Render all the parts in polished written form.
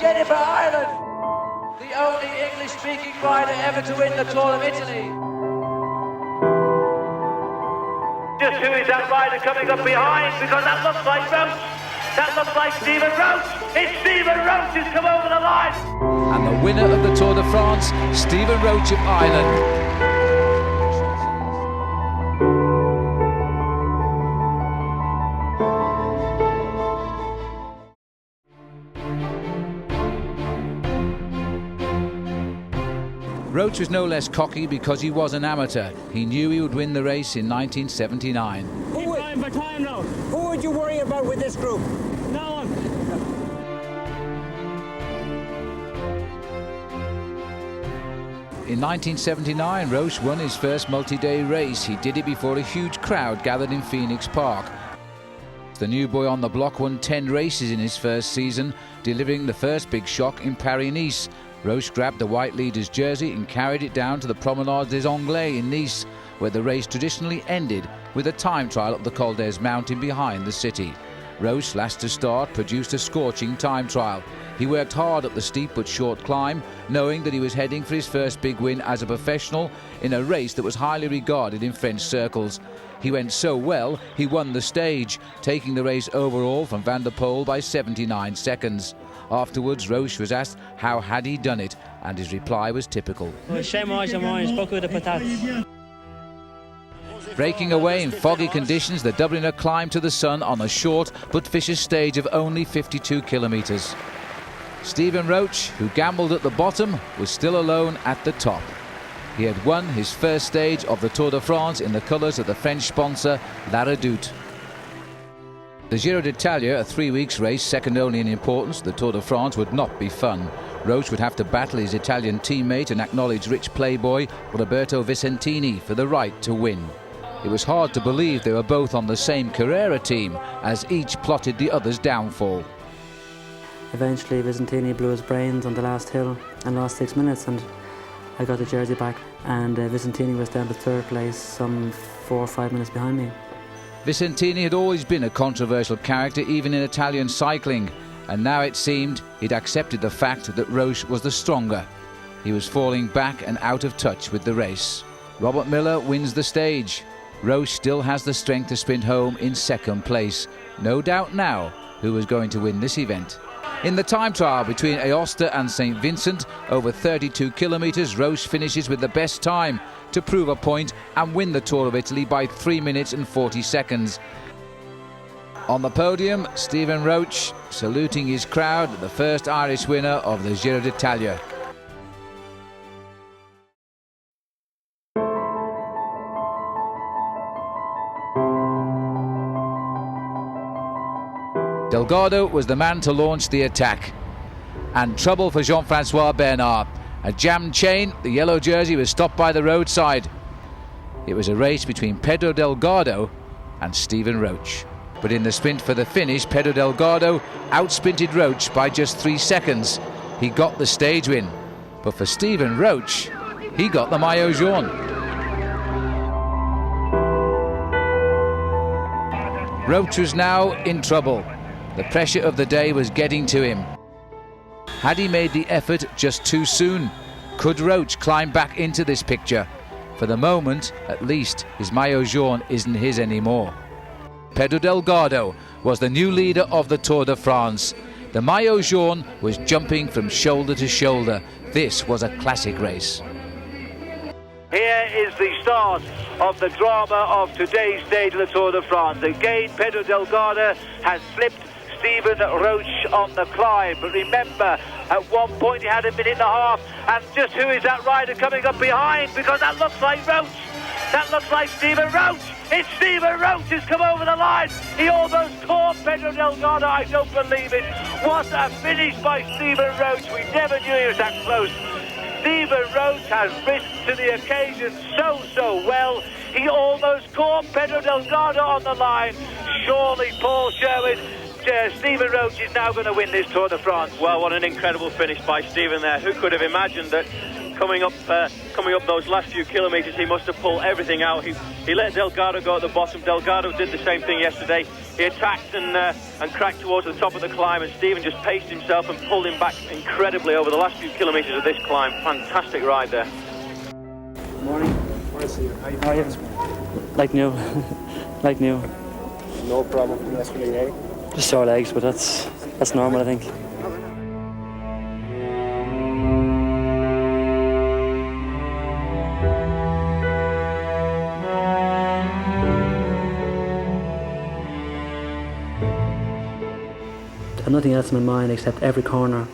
Jennifer Ireland, the only English-speaking rider ever to win the Tour of Italy. Just who is that rider coming up behind? Because that looks like Roche. That looks like Stephen Roche. It's Stephen Roche who's come over the line. And the winner of the Tour de France, Stephen Roche of Ireland. Roche was no less cocky because he was an amateur. He knew he would win the race in 1979. Who would you worry about with this group? No one. In 1979, Roche won his first multi-day race. He did it before a huge crowd gathered in Phoenix Park. The new boy on the block won 10 races in his first season, delivering the first big shock in Paris-Nice. Roche grabbed the white leader's jersey and carried it down to the Promenade des Anglais in Nice, where the race traditionally ended with a time trial up the Col des Mountain behind the city. Roche, last to start, produced a scorching time trial. He worked hard up the steep but short climb, knowing that he was heading for his first big win as a professional in a race that was highly regarded in French circles. He went so well, he won the stage, taking the race overall from Van der Poel by 79 seconds. Afterwards, Roche was asked how had he done it, and his reply was typical. Breaking away in foggy conditions, the Dubliner climbed to the sun on a short but vicious stage of only 52 kilometres. Stephen Roche, who gambled at the bottom, was still alone at the top. He had won his first stage of the Tour de France in the colours of the French sponsor La Redoute. The Giro d'Italia, a 3 weeks race, second only in importance, the Tour de France, would not be fun. Roche would have to battle his Italian teammate and acknowledged rich playboy Roberto Vicentini for the right to win. It was hard to believe they were both on the same Carrera team, as each plotted the other's downfall. Eventually Vicentini blew his brains on the last hill and lost 6 minutes, and I got the jersey back, and Vicentini was down to third place, some 4 or 5 minutes behind me. Vicentini had always been a controversial character, even in Italian cycling, and now it seemed he'd accepted the fact that Roche was the stronger. He was falling back and out of touch with the race. Robert Miller wins the stage. Roche still has the strength to sprint home in second place. No doubt now who was going to win this event. In the time trial between Aosta and St. Vincent, over 32 kilometres, Roche finishes with the best time to prove a point and win the Tour of Italy by 3 minutes and 40 seconds. On the podium, Stephen Roche saluting his crowd, the first Irish winner of the Giro d'Italia. Delgado was the man to launch the attack. And trouble for Jean-Francois Bernard. A jammed chain, the yellow jersey was stopped by the roadside. It was a race between Pedro Delgado and Stephen Roche. But in the sprint for the finish, Pedro Delgado outsprinted Roche by just 3 seconds. He got the stage win. But for Stephen Roche, he got the maillot jaune. Roche was now in trouble. The pressure of the day was getting to him. Had he made the effort just too soon? Could Roche climb back into this picture? For the moment, at least, his maillot jaune isn't his anymore. Pedro Delgado was the new leader of the Tour de France. The maillot jaune was jumping from shoulder to shoulder. This was a classic race. Here is the start of the drama of today's stage of the Tour de France. Again, Pedro Delgado has slipped Stephen Roche on the climb. But remember, at one point he had 1.5 minutes. And just who is that rider coming up behind? Because that looks like Roche. That looks like Stephen Roche. It's Stephen Roche who's come over the line. He almost caught Pedro Delgado. I don't believe it. What a finish by Stephen Roche. We never knew he was that close. Stephen Roche has risen to the occasion so well. He almost caught Pedro Delgado on the line. Surely, Paul Sherwood, Stephen Roche is now going to win this Tour de France. Well, what an incredible finish by Stephen there. Who could have imagined that coming up those last few kilometres he must have pulled everything out. He let Delgado go at the bottom. Delgado did the same thing yesterday. He attacked and cracked towards the top of the climb, and Stephen just paced himself and pulled him back incredibly over the last few kilometres of this climb. Fantastic ride there. Morning. How are you? Like new. Like new. No problem from yesterday, eh? Just sore legs, but that's normal, I think. I had nothing else in my mind except every corner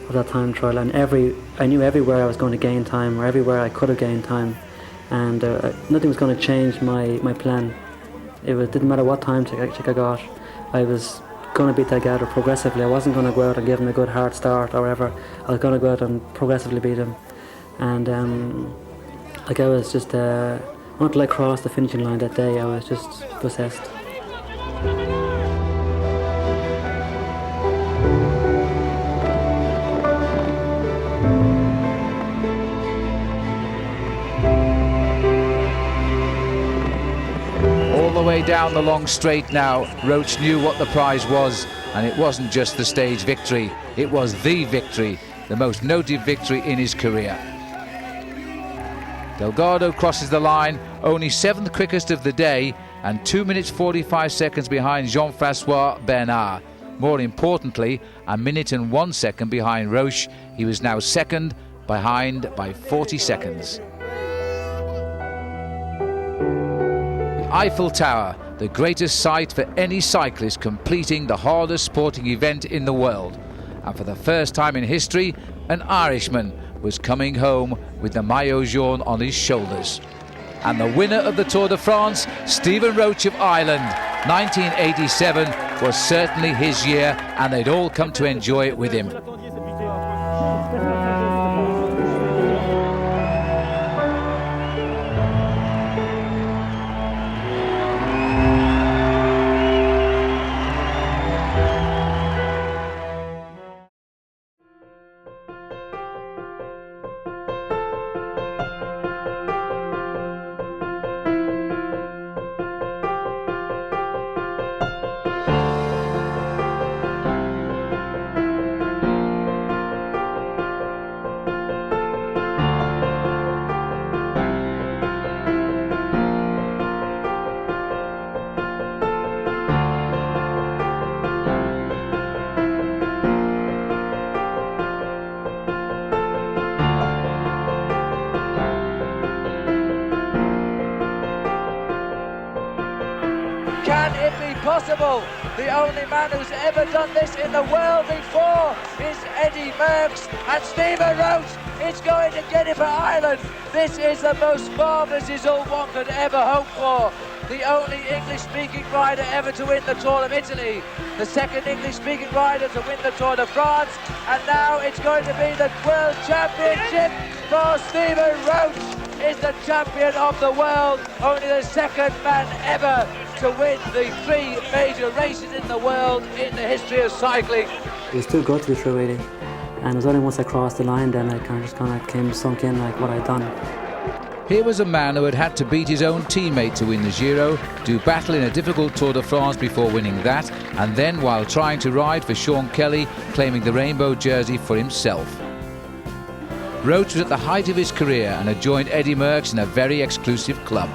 of that time trial, and I knew everywhere I was going to gain time, or everywhere I could have gained time, and nothing was going to change my plan. Didn't matter what time check I got. I was going to beat Delgado progressively. I wasn't going to go out and give him a good hard start or whatever. I was going to go out and progressively beat him. And I was just, until I crossed the finishing line that day, I was just possessed. All the way down the long straight now, Roche knew what the prize was, and it wasn't just the stage victory, it was the victory, the most noted victory in his career. Delgado crosses the line, only 7th quickest of the day, and 2 minutes 45 seconds behind Jean-Francois Bernard. More importantly, 1 minute and 1 second behind Roche. He was now second, behind by 40 seconds. Eiffel Tower, the greatest sight for any cyclist completing the hardest sporting event in the world. And for the first time in history, an Irishman was coming home with the maillot jaune on his shoulders. And the winner of the Tour de France, Stephen Roche of Ireland, 1987, was certainly his year, and they'd all come to enjoy it with him. Can it be possible? The only man who's ever done this in the world before is Eddie Merckx, and Stephen Roche is going to get it for Ireland. This is the most marvellous result one could ever hope for. The only English-speaking rider ever to win the Tour of Italy, the second English-speaking rider to win the Tour de France, and now it's going to be the World Championship for Stephen Roche. Is the champion of the world, only the second man ever to win the 3 major races in the world in the history of cycling. It was too good to be true, really. And it was only once I crossed the line then I just came sunk in like what I'd done. Here was a man who had had to beat his own teammate to win the Giro, do battle in a difficult Tour de France before winning that, and then, while trying to ride for Sean Kelly, claiming the rainbow jersey for himself. Roche was at the height of his career and had joined Eddie Merckx in a very exclusive club.